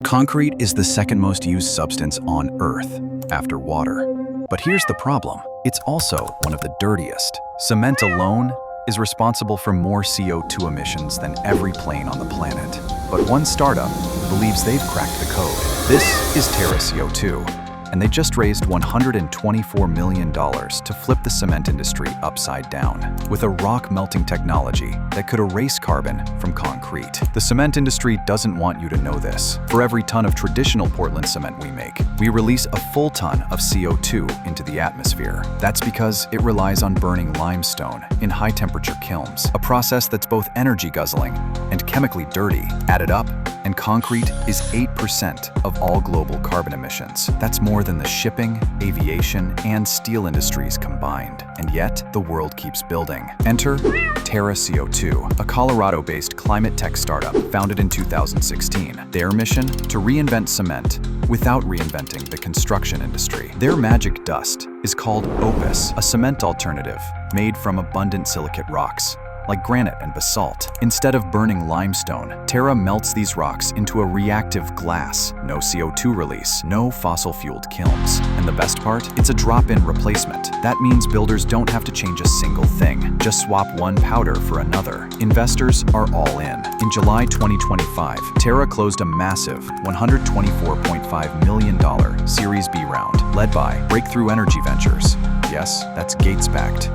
Concrete is the second most used substance on Earth, after water. But here's the problem. It's also one of the dirtiest. Cement alone is responsible for more CO₂ emissions than every plane on the planet. But one startup believes they've cracked the code. This is Terra CO₂, and they just raised $124 million to flip the cement industry upside down with a rock melting technology that could erase carbon from concrete. The cement industry doesn't want you to know this. For every ton of traditional Portland cement we make, we release a full ton of CO₂ into the atmosphere. That's because it relies on burning limestone in high-temperature kilns, a process that's both energy-guzzling and chemically dirty. Added up, and concrete is 8% of all global carbon emissions. That's more than the shipping, aviation, and steel industries combined. And yet, the world keeps building. Enter Terra CO₂, a Colorado-based climate tech startup founded in 2016. Their mission? To reinvent cement without reinventing the construction industry. Their magic dust is called OPUS, a cement alternative made from abundant silicate rocks, like granite and basalt. Instead of burning limestone, Terra melts these rocks into a reactive glass. No CO₂ release, no fossil-fueled kilns. And the best part? It's a drop-in replacement. That means builders don't have to change a single thing. Just swap one powder for another. Investors are all in. In July 2025, Terra closed a massive $124.5 million Series B round, led by Breakthrough Energy Ventures. Yes, that's Gates-backed.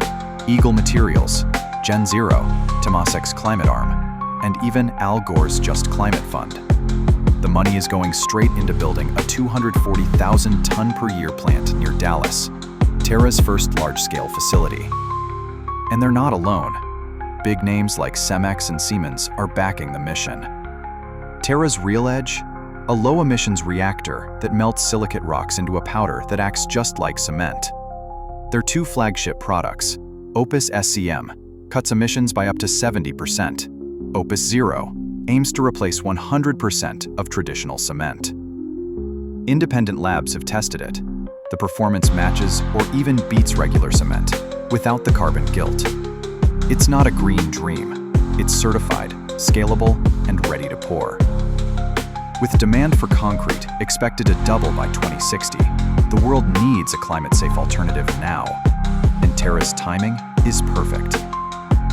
Eagle Materials, Gen Zero, Temasek's Climate Arm, and even Al Gore's Just Climate Fund. The money is going straight into building a 240,000 ton per year plant near Dallas, Terra's first large-scale facility. And they're not alone. Big names like Cemex and Siemens are backing the mission. Terra's real edge? A low-emissions reactor that melts silicate rocks into a powder that acts just like cement. Their two flagship products, OPUS SCM, cuts emissions by up to 70%. OPUS Zero aims to replace 100% of traditional cement. Independent labs have tested it. The performance matches or even beats regular cement, without the carbon guilt. It's not a green dream. It's certified, scalable, and ready to pour. With demand for concrete expected to double by 2060, the world needs a climate-safe alternative now. And Terra's timing is perfect.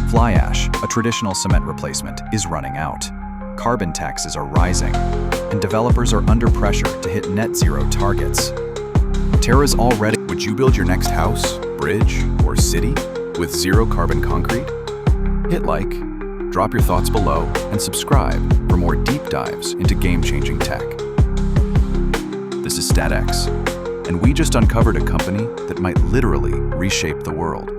Fly ash, a traditional cement replacement, is running out. Carbon taxes are rising, and developers are under pressure to hit net zero targets. Terra's already. Would you build your next house, bridge, or city with zero carbon concrete? Hit like, drop your thoughts below, and subscribe for more deep dives into game-changing tech. This is StatX, and we just uncovered a company that might literally reshape the world.